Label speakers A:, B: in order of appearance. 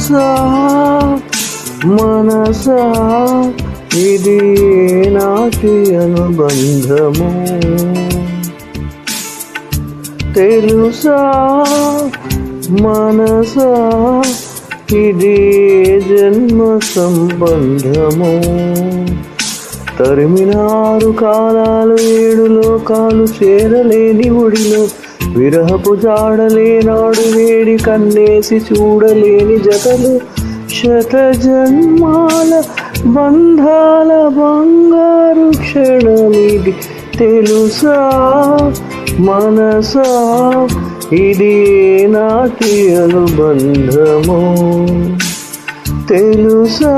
A: తెలుసా మనసా ఇది నాటి అనుబంధము. తెలుసా మనసా ఇది జన్మ సంబంధము. తరిమినారు కాలాలు 7 లోకాలు చేరలేని ఒడిలో, విరహపు జాడలేనాడు వేడి కన్నేసి చూడలేని జతలు, శత జన్మాల బంధాల బంగారు క్షణమిది. తెలుసా మనసా ఇది నాటి అనుబంధము. తెలుసా